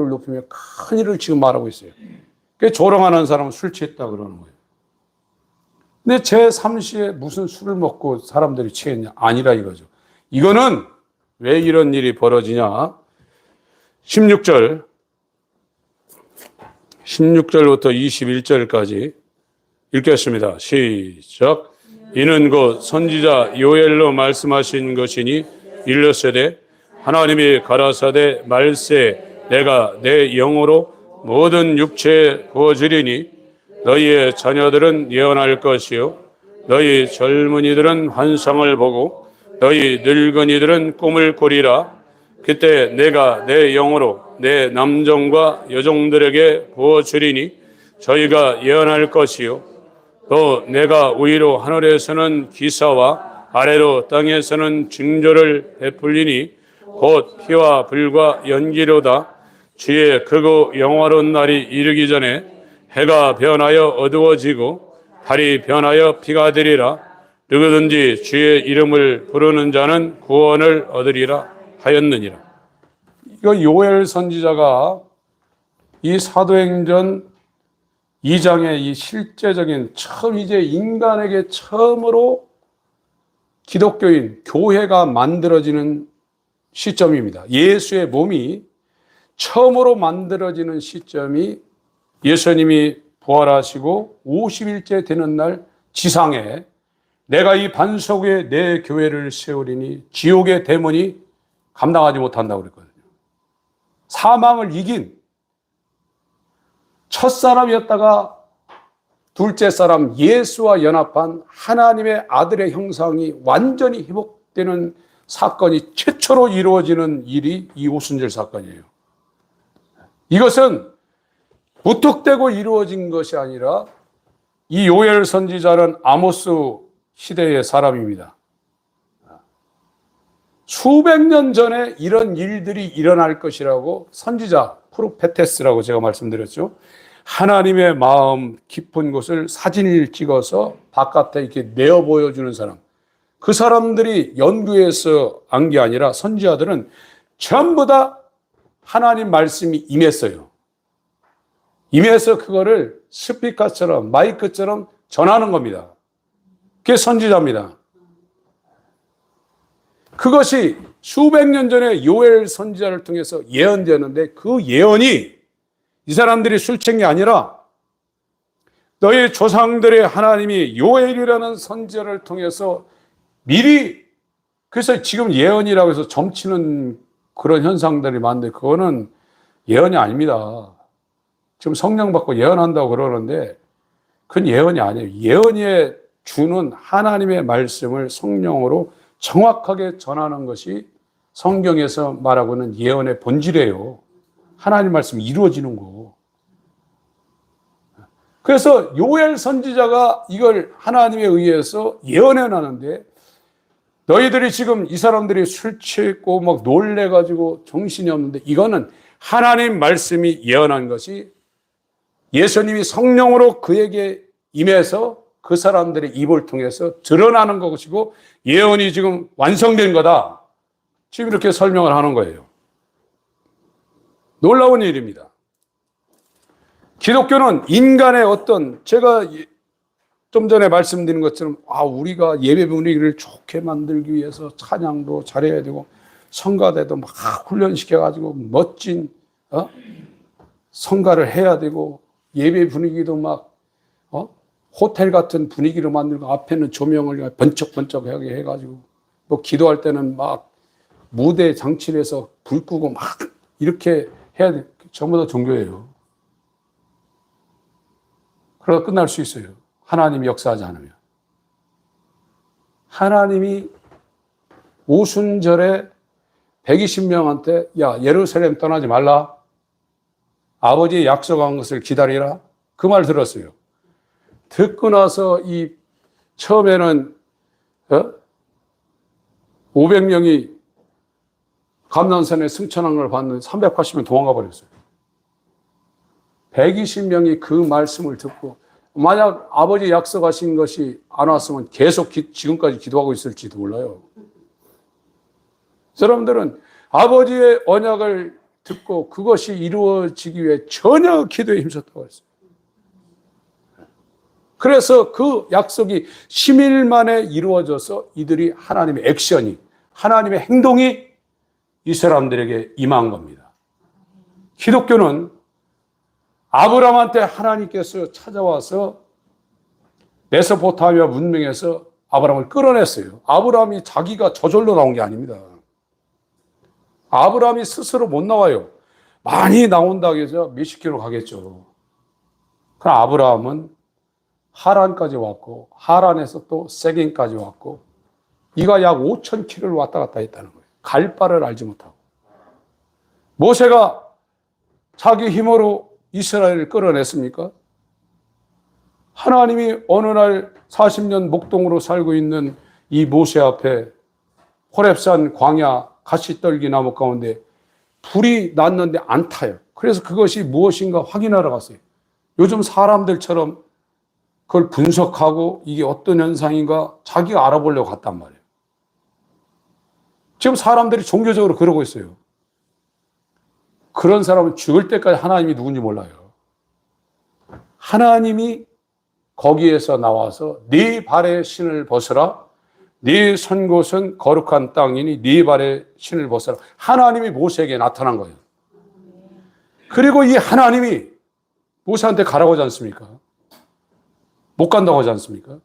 높이며 큰 일을 지금 말하고 있어요. 그 조롱하는 사람은 술 취했다 그러는 거예요. 근데 제3시에 무슨 술을 먹고 사람들이 취했냐? 아니라 이거죠. 이거는 왜 이런 일이 벌어지냐? 16절부터 21절까지 읽겠습니다. 시작. 이는 곧 선지자 요엘로 말씀하신 것이니 일렀으되 하나님이 가라사대 말세 내가 내 영으로 모든 육체에 부어주리니 너희의 자녀들은 예언할 것이요 너희 젊은이들은 환상을 보고 너희 늙은이들은 꿈을 꾸리라. 그때 내가 내 영으로 내 남종과 여종들에게 부어주리니 저희가 예언할 것이요 또 내가 위로 하늘에서는 기사와 아래로 땅에서는 징조를 베풀리니 곧 피와 불과 연기로다. 주의 크고 영화로운 날이 이르기 전에 해가 변하여 어두워지고 달이 변하여 피가 되리라. 누구든지 주의 이름을 부르는 자는 구원을 얻으리라 하였느니라. 이거 요엘 선지자가 이 사도행전 2장의 이 실제적인 처음 이제 인간에게 처음으로 기독교인, 교회가 만들어지는 시점입니다. 예수의 몸이 처음으로 만들어지는 시점이 예수님이 부활하시고 50일째 되는 날 지상에 내가 이 반석 위에 내 교회를 세우리니 지옥의 데몬이 감당하지 못한다고 그랬거든요. 사망을 이긴 첫 사람이었다가 둘째 사람 예수와 연합한 하나님의 아들의 형상이 완전히 회복되는 사건이 최초로 이루어지는 일이 이 오순절 사건이에요. 이것은 무턱대고 이루어진 것이 아니라 이 요엘 선지자는 아모스 시대의 사람입니다. 수백 년 전에 이런 일들이 일어날 것이라고 선지자 프로페테스라고 제가 말씀드렸죠. 하나님의 마음 깊은 곳을 사진을 찍어서 바깥에 이렇게 내어 보여주는 사람. 그 사람들이 연구해서 안 게 아니라 선지자들은 전부 다 하나님 말씀이 임했어요. 임해서 그거를 스피커처럼 마이크처럼 전하는 겁니다. 그게 선지자입니다. 그것이 수백 년 전에 요엘 선지자를 통해서 예언되었는데 그 예언이 이 사람들이 술 취한 게 아니라 너희 조상들의 하나님이 요엘이라는 선지자를 통해서 미리 그래서 지금 예언이라고 해서 점치는 그런 현상들이 많은데 그거는 예언이 아닙니다. 지금 성령 받고 예언한다고 그러는데 그건 예언이 아니에요. 예언에 주는 하나님의 말씀을 성령으로 정확하게 전하는 것이 성경에서 말하고 있는 예언의 본질이에요. 하나님 말씀이 이루어지는 거. 그래서 요엘 선지자가 이걸 하나님에 의해서 예언해 놨는데 너희들이 지금 이 사람들이 술 취했고 막 놀래가지고 정신이 없는데 이거는 하나님 말씀이 예언한 것이 예수님이 성령으로 그에게 임해서 그 사람들의 입을 통해서 드러나는 것이고 예언이 지금 완성된 거다. 지금 이렇게 설명을 하는 거예요. 놀라운 일입니다. 기독교는 인간의 어떤 제가 좀 전에 말씀드린 것처럼 우리가 예배 분위기를 좋게 만들기 위해서 찬양도 잘해야 되고 성가대도 막 훈련시켜가지고 멋진 성가를 해야 되고 예배 분위기도 막 호텔 같은 분위기로 만들고 앞에는 조명을 번쩍번쩍하게 해가지고 뭐 기도할 때는 막 무대 장치를 해서 불 끄고 막 이렇게 해야 돼. 전부 다 종교예요. 그러다 끝날 수 있어요. 하나님이 역사하지 않으면. 하나님이 오순절에 120명한테 야 예루살렘 떠나지 말라. 아버지의 약속한 것을 기다리라. 그 말 들었어요. 듣고 나서 이 처음에는 500명이 감난산에 승천한 걸 봤는데 380명 도망가 버렸어요. 120명이 그 말씀을 듣고 만약 아버지 약속하신 것이 안 왔으면 계속 지금까지 기도하고 있을지도 몰라요. 여러분들은 아버지의 언약을 듣고 그것이 이루어지기 위해 전혀 기도에 힘썼다고 했어요. 그래서 그 약속이 10일 만에 이루어져서 이들이 하나님의 액션이, 하나님의 행동이 이 사람들에게 임한 겁니다. 기독교는 아브라함한테 하나님께서 찾아와서 메소포타미아 문명에서 아브라함을 끌어냈어요. 아브라함이 자기가 저절로 나온 게 아닙니다. 아브라함이 스스로 못 나와요. 많이 나온다고 해서 몇십 킬로 가겠죠. 그럼 아브라함은 하란까지 왔고 하란에서 또 세겜까지 왔고 이가 약 5천 킬로를 왔다 갔다 했다는 거예요. 갈 바를 알지 못하고. 모세가 자기 힘으로 이스라엘을 끌어냈습니까? 하나님이 어느 날 40년 목동으로 살고 있는 이 모세 앞에 호렙산 광야 가시떨기 나무 가운데 불이 났는데 안 타요. 그래서 그것이 무엇인가 확인하러 갔어요. 요즘 사람들처럼 그걸 분석하고 이게 어떤 현상인가 자기가 알아보려고 갔단 말이에요. 지금 사람들이 종교적으로 그러고 있어요. 그런 사람은 죽을 때까지 하나님이 누군지 몰라요. 하나님이 거기에서 나와서 네 발의 신을 벗으라. 네 선 곳은 거룩한 땅이니 네 발의 신을 벗으라. 하나님이 모세에게 나타난 거예요. 그리고 이 하나님이 모세한테 가라고 하지 않습니까? 못 간다고 하지 않습니까?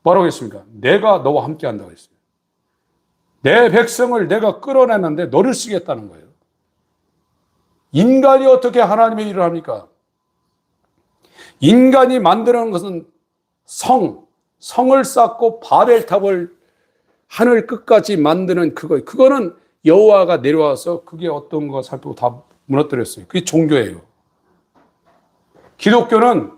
뭐라고 했습니까? 내가 너와 함께 한다고 했어요. 내 백성을 내가 끌어냈는데 너를 쓰겠다는 거예요. 인간이 어떻게 하나님의 일을 합니까? 인간이 만드는 것은 성을 쌓고 바벨탑을 하늘 끝까지 만드는 그거는 여호와가 내려와서 그게 어떤 거 살피고 다 무너뜨렸어요. 그게 종교예요. 기독교는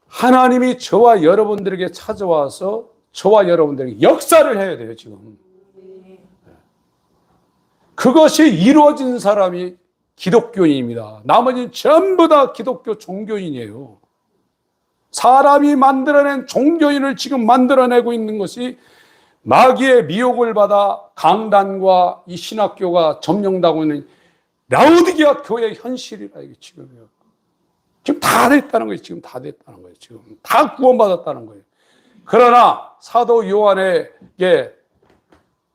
하나님이 저와 여러분들에게 찾아와서 저와 여러분들에게 역사를 해야 돼요, 지금. 그것이 이루어진 사람이 기독교인입니다. 나머지는 전부 다 기독교 종교인이에요. 사람이 만들어낸 종교인을 지금 만들어내고 있는 것이 마귀의 미혹을 받아 강단과 이 신학교가 점령당하고 있는 라오디게아 교회의 현실이라 이게 지금이요. 지금 다 됐다는 거예요. 지금 다 됐다는 거예요. 지금 다 구원받았다는 거예요. 그러나 사도 요한에게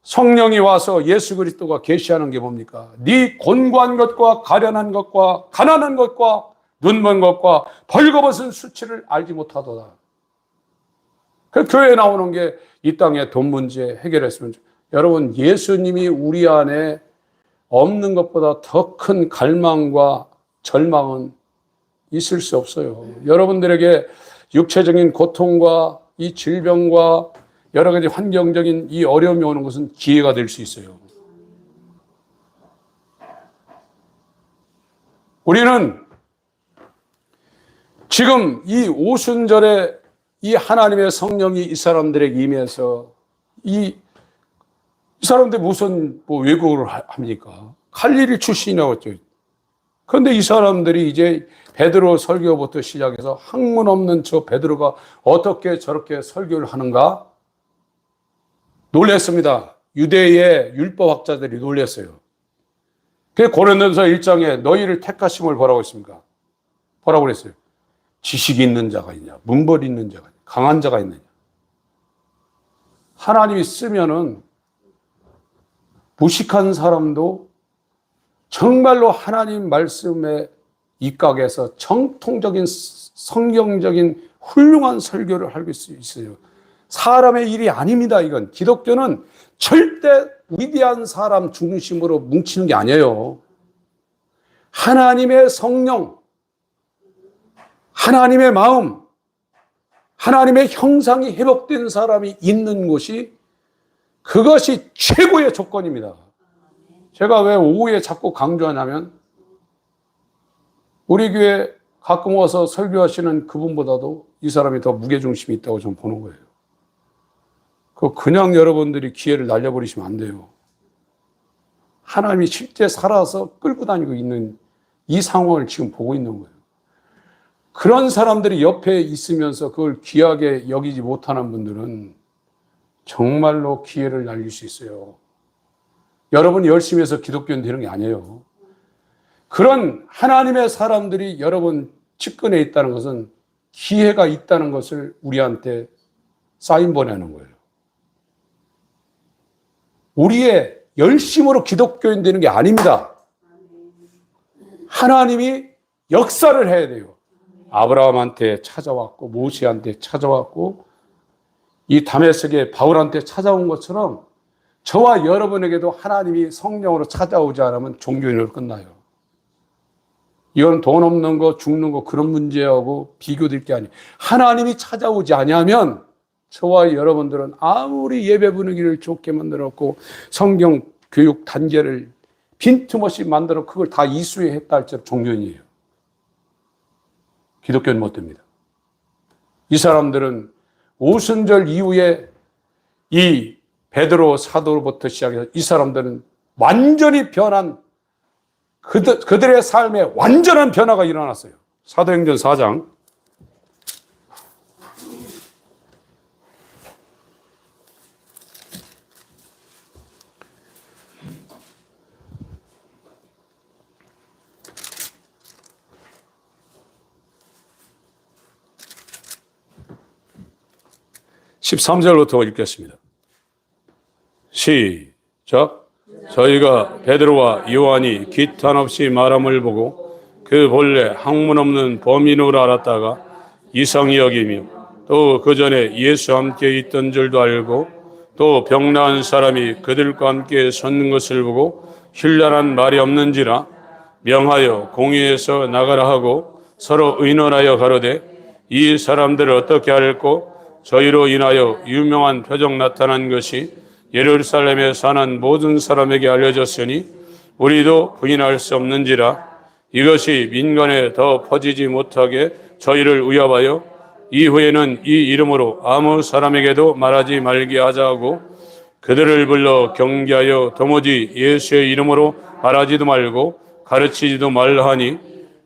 성령이 와서 예수 그리스도가 계시하는 게 뭡니까? 네 곤고한 것과 가련한 것과 가난한 것과 눈먼 것과 벌거벗은 수치를 알지 못하도다. 그 교회에 나오는 게 이 땅의 돈 문제 해결했으면 여러분 예수님이 우리 안에 없는 것보다 더 큰 갈망과 절망은 있을 수 없어요. 여러분들에게 육체적인 고통과 이 질병과 여러 가지 환경적인 이 어려움이 오는 것은 기회가 될 수 있어요. 우리는 지금 이 오순절에 이 하나님의 성령이 이 사람들에게 임해서 이 사람들 무슨 왜곡을 합니까? 갈릴리 출신이라고 했죠. 그런데 이 사람들이 이제 베드로 설교부터 시작해서 학문 없는 저 베드로가 어떻게 저렇게 설교를 하는가? 놀랬습니다. 유대의 율법학자들이 놀랬어요. 그래서 고린도전서 1장에 너희를 택하심을 뭐라고 했습니까? 뭐라고 그랬어요? 지식이 있는 자가 있냐? 문벌이 있는 자가 있냐? 강한 자가 있느냐? 하나님이 쓰면은 무식한 사람도 정말로 하나님 말씀에 입각해서 정통적인 성경적인 훌륭한 설교를 할 수 있어요. 사람의 일이 아닙니다. 이건 기독교는 절대 위대한 사람 중심으로 뭉치는 게 아니에요. 하나님의 성령, 하나님의 마음, 하나님의 형상이 회복된 사람이 있는 곳이, 그것이 최고의 조건입니다. 제가 왜 오후에 자꾸 강조하냐면, 우리 교회 가끔 와서 설교하시는 그분보다도 이 사람이 더 무게중심이 있다고 좀 보는 거예요. 그냥 여러분들이 기회를 날려버리시면 안 돼요. 하나님이 실제 살아서 끌고 다니고 있는 이 상황을 지금 보고 있는 거예요. 그런 사람들이 옆에 있으면서 그걸 귀하게 여기지 못하는 분들은 정말로 기회를 날릴 수 있어요. 여러분이 열심히 해서 기독교인 되는 게 아니에요. 그런 하나님의 사람들이 여러분 측근에 있다는 것은 기회가 있다는 것을 우리한테 사인 보내는 거예요. 우리의 열심으로 기독교인 되는 게 아닙니다. 하나님이 역사를 해야 돼요. 아브라함한테 찾아왔고 모세한테 찾아왔고 이 다메섹의 바울한테 찾아온 것처럼 저와 여러분에게도 하나님이 성령으로 찾아오지 않으면 종교인으로 끝나요. 이건 돈 없는 거, 죽는 거 그런 문제하고 비교될 게 아니에요. 하나님이 찾아오지 아니하면 저와 여러분들은 아무리 예배 분위기를 좋게 만들었고 성경 교육 단계를 빈틈없이 만들어 그걸 다 이수해 했다 할지라도 종교인이에요. 기독교는 못 됩니다. 이 사람들은 오순절 이후에 이 베드로 사도로부터 시작해서 이 사람들은 완전히 변한 그들의 삶에 완전한 변화가 일어났어요. 사도행전 4장 13절부터 읽겠습니다. 시작. 저희가 베드로와 요한이 기탄 없이 말함을 보고 그 본래 학문 없는 범인으로 알았다가 이상히 여기며 또 그 전에 예수 함께 있던 줄도 알고 또 병나은 사람이 그들과 함께 섰는 것을 보고 힐난한 말이 없는지라 명하여 공회에서 나가라 하고 서로 의논하여 가로되 이 사람들을 어떻게 할꼬 저희로 인하여 유명한 표적 나타난 것이 예루살렘에 사는 모든 사람에게 알려졌으니 우리도 부인할 수 없는지라 이것이 민간에 더 퍼지지 못하게 저희를 위협하여 이후에는 이 이름으로 아무 사람에게도 말하지 말게 하자 하고 그들을 불러 경계하여 도무지 예수의 이름으로 말하지도 말고 가르치지도 말라 하니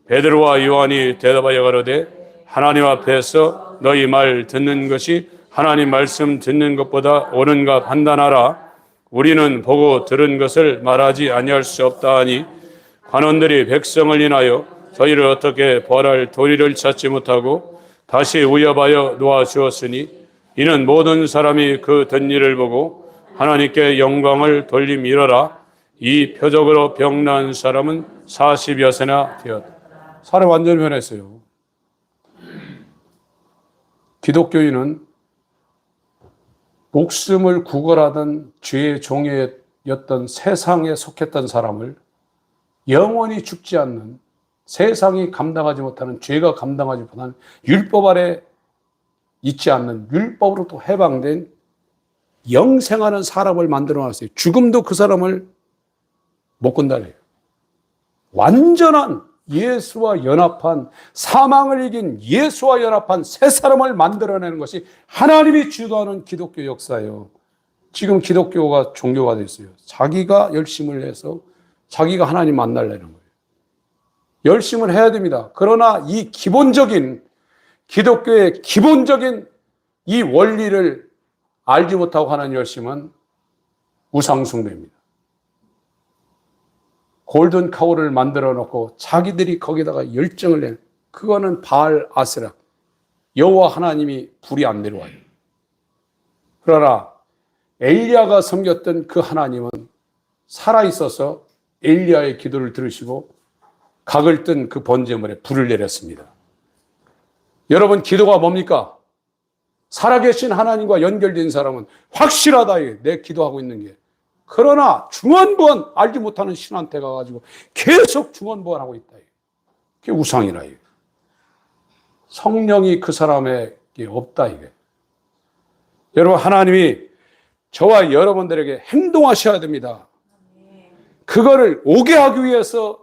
베드로와 요한이 대답하여 가로되 하나님 앞에서 너희 말 듣는 것이 하나님 말씀 듣는 것보다 옳은가 판단하라. 우리는 보고 들은 것을 말하지 아니할 수 없다 하니 관원들이 백성을 인하여 저희를 어떻게 벌할 도리를 찾지 못하고 다시 위협하여 놓아주었으니 이는 모든 사람이 그 된 일을 보고 하나님께 영광을 돌림이러라. 이 표적으로 병난 사람은 40여세나 되었다. 사람 완전히 변했어요. 기독교인은 목숨을 구걸하던 죄의 종이었던 세상에 속했던 사람을 영원히 죽지 않는 세상이 감당하지 못하는 죄가 감당하지 못하는 율법 아래 있지 않는 율법으로부터 해방된 영생하는 사람을 만들어놨어요. 죽음도 그 사람을 못 건다래요. 완전한 예수와 연합한 사망을 이긴 예수와 연합한 새 사람을 만들어내는 것이 하나님이 주도하는 기독교 역사예요. 지금 기독교가 종교가 됐어요. 자기가 열심을 해서 자기가 하나님 만나려는 거예요. 열심을 해야 됩니다. 그러나 이 기본적인 기독교의 기본적인 이 원리를 알지 못하고 하는 열심은 우상숭배입니다. 골든 카우를 만들어 놓고 자기들이 거기다가 열정을 내. 그거는 바알 아세라. 여호와 하나님이 불이 안 내려와요. 그러나 엘리야가 섬겼던 그 하나님은 살아 있어서 엘리야의 기도를 들으시고 각을 뜬 그 번제물에 불을 내렸습니다. 여러분, 기도가 뭡니까? 살아계신 하나님과 연결된 사람은 확실하다. 내 기도하고 있는 게. 그러나 중언부언 알지 못하는 신한테 가가지고 계속 중언부언하고 있다. 그게 우상이라. 성령이 그 사람에게 없다. 이게. 여러분, 하나님이 저와 여러분들에게 행동하셔야 됩니다. 그거를 오게 하기 위해서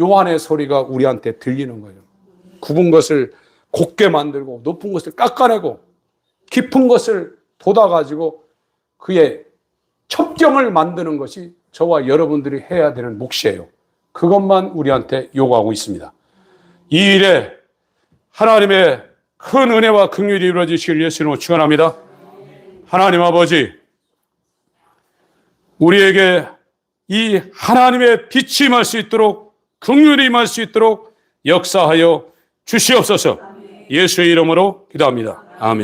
요한의 소리가 우리한테 들리는 거예요. 굽은 것을 곱게 만들고 높은 것을 깎아내고 깊은 것을 돋아가지고 그의 첩경을 만드는 것이 저와 여러분들이 해야 되는 몫이에요. 그것만 우리한테 요구하고 있습니다. 이 일에 하나님의 큰 은혜와 긍휼이 이루어지시길 예수님으로 축원합니다. 하나님 아버지, 우리에게 이 하나님의 빛이 임할 수 있도록, 긍휼이 임할 수 있도록 역사하여 주시옵소서. 예수의 이름으로 기도합니다. 아멘.